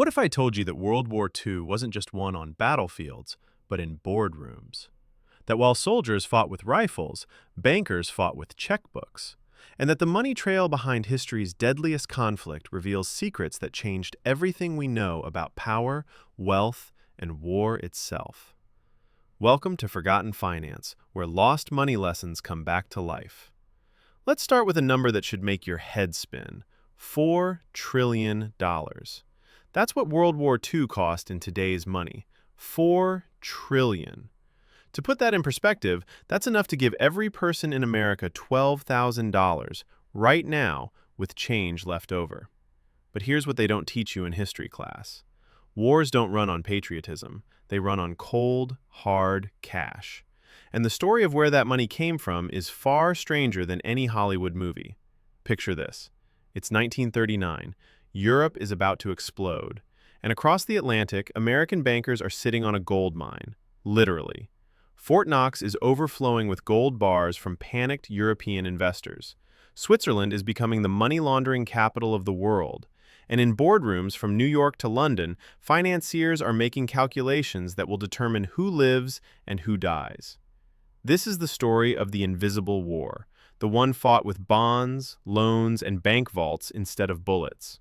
What if I told you that World War II wasn't just won on battlefields, but in boardrooms? That while soldiers fought with rifles, bankers fought with checkbooks, and that the money trail behind history's deadliest conflict reveals secrets that changed everything we know about power, wealth, and war itself. Welcome to Forgotten Finance, where lost money lessons come back to life. Let's start with a number that should make your head spin: $4 trillion. That's what World War II cost in today's money. $4 trillion. To put that in perspective, that's enough to give every person in America $12,000 right now with change left over. But here's what they don't teach you in history class. Wars don't run on patriotism. They run on cold, hard cash. And the story of where that money came from is far stranger than any Hollywood movie. Picture this. It's 1939. Europe is about to explode. And across the Atlantic, American bankers are sitting on a gold mine. Literally. Fort Knox is overflowing with gold bars from panicked European investors. Switzerland is becoming the money laundering capital of the world. And in boardrooms from New York to London, financiers are making calculations that will determine who lives and who dies. This is the story of the invisible war, the one fought with bonds, loans, and bank vaults instead of bullets.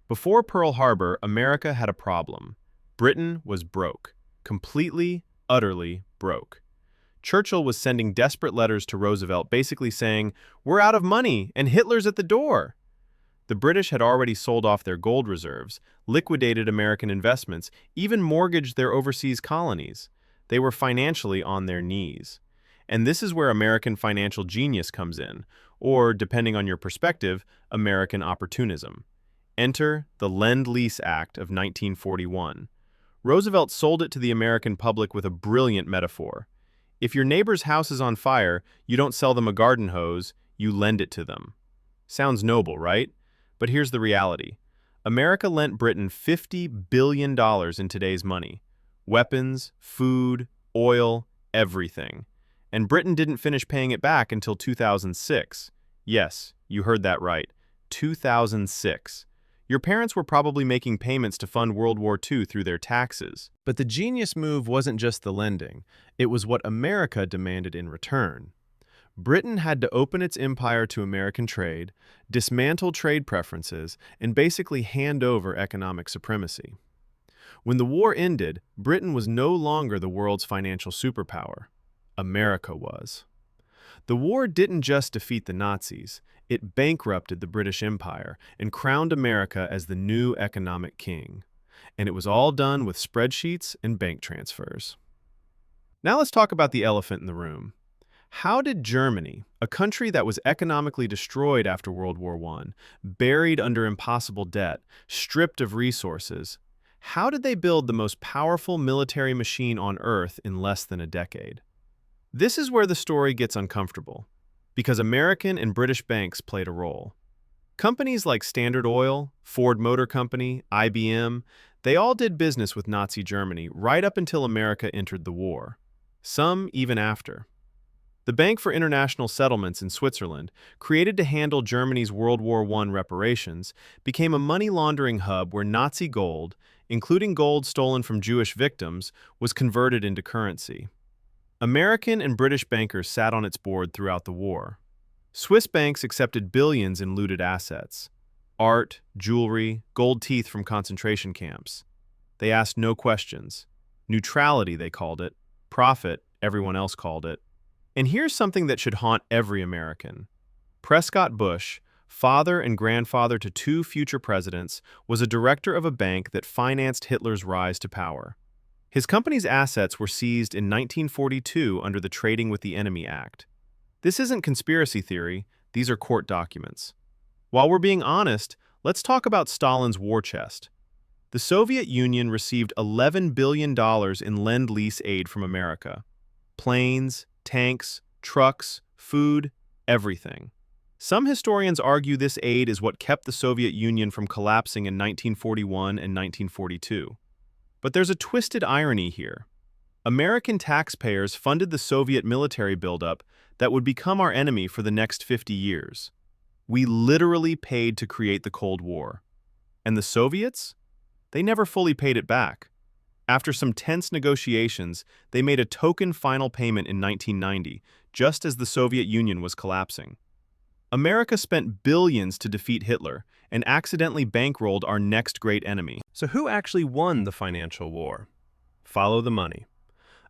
Before Pearl Harbor, America had a problem. Britain was broke. Completely, utterly broke. Churchill was sending desperate letters to Roosevelt basically saying, "We're out of money and Hitler's at the door." The British had already sold off their gold reserves, liquidated American investments, even mortgaged their overseas colonies. They were financially on their knees. And this is where American financial genius comes in, or, depending on your perspective, American opportunism. Enter the Lend-Lease Act of 1941. Roosevelt sold it to the American public with a brilliant metaphor. If your neighbor's house is on fire, you don't sell them a garden hose, you lend it to them. Sounds noble, right? But here's the reality. America lent Britain $50 billion in today's money. Weapons, food, oil, everything. And Britain didn't finish paying it back until 2006. Yes, you heard that right. 2006. Your parents were probably making payments to fund World War II through their taxes. But the genius move wasn't just the lending. It was what America demanded in return. Britain had to open its empire to American trade, dismantle trade preferences, and basically hand over economic supremacy. When the war ended, Britain was no longer the world's financial superpower. America was. The war didn't just defeat the Nazis, it bankrupted the British Empire and crowned America as the new economic king. And it was all done with spreadsheets and bank transfers. Now let's talk about the elephant in the room. How did Germany, a country that was economically destroyed after World War I, buried under impossible debt, stripped of resources, how did they build the most powerful military machine on Earth in less than a decade? This is where the story gets uncomfortable, because American and British banks played a role. Companies like Standard Oil, Ford Motor Company, IBM, they all did business with Nazi Germany right up until America entered the war. Some even after. The Bank for International Settlements in Switzerland, created to handle Germany's World War I reparations, became a money laundering hub where Nazi gold, including gold stolen from Jewish victims, was converted into currency. American and British bankers sat on its board throughout the war. Swiss banks accepted billions in looted assets: art, jewelry, gold teeth from concentration camps. They asked no questions. Neutrality, they called it. Profit, everyone else called it. And here's something that should haunt every American. Prescott Bush, father and grandfather to two future presidents, was a director of a bank that financed Hitler's rise to power. His company's assets were seized in 1942 under the Trading with the Enemy Act. This isn't conspiracy theory, these are court documents. While we're being honest, let's talk about Stalin's war chest. The Soviet Union received $11 billion in Lend-Lease aid from America. Planes, tanks, trucks, food, everything. Some historians argue this aid is what kept the Soviet Union from collapsing in 1941 and 1942. But there's a twisted irony here. American taxpayers funded the Soviet military buildup that would become our enemy for the next 50 years. We literally paid to create the Cold War. And the Soviets? They never fully paid it back. After some tense negotiations, they made a token final payment in 1990, just as the Soviet Union was collapsing. America spent billions to defeat Hitler and accidentally bankrolled our next great enemy. So who actually won the financial war? Follow the money.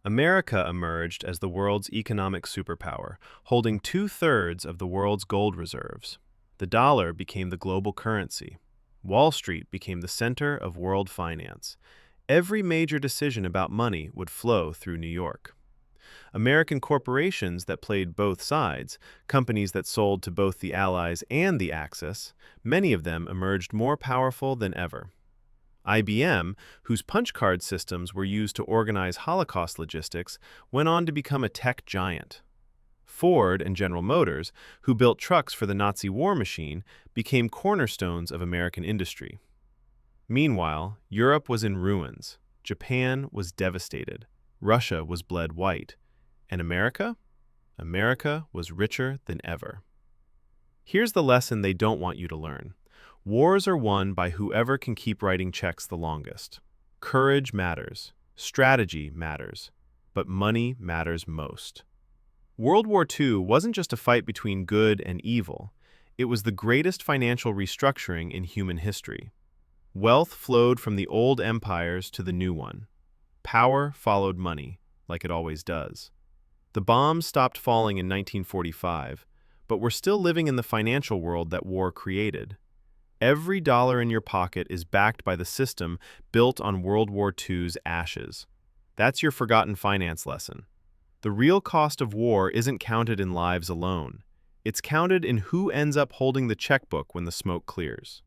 America emerged as the world's economic superpower, holding 2/3 of the world's gold reserves. The dollar became the global currency. Wall Street became the center of world finance. Every major decision about money would flow through New York. American corporations that played both sides, companies that sold to both the Allies and the Axis, many of them emerged more powerful than ever. IBM, whose punch card systems were used to organize Holocaust logistics, went on to become a tech giant. Ford and General Motors, who built trucks for the Nazi war machine, became cornerstones of American industry. Meanwhile, Europe was in ruins. Japan was devastated. Russia was bled white. And America? America was richer than ever. Here's the lesson they don't want you to learn. Wars are won by whoever can keep writing checks the longest. Courage matters. Strategy matters. But money matters most. World War II wasn't just a fight between good and evil. It was the greatest financial restructuring in human history. Wealth flowed from the old empires to the new one. Power followed money, like it always does. The bombs stopped falling in 1945, but we're still living in the financial world that war created. Every dollar in your pocket is backed by the system built on World War II's ashes. That's your forgotten finance lesson. The real cost of war isn't counted in lives alone. It's counted in who ends up holding the checkbook when the smoke clears.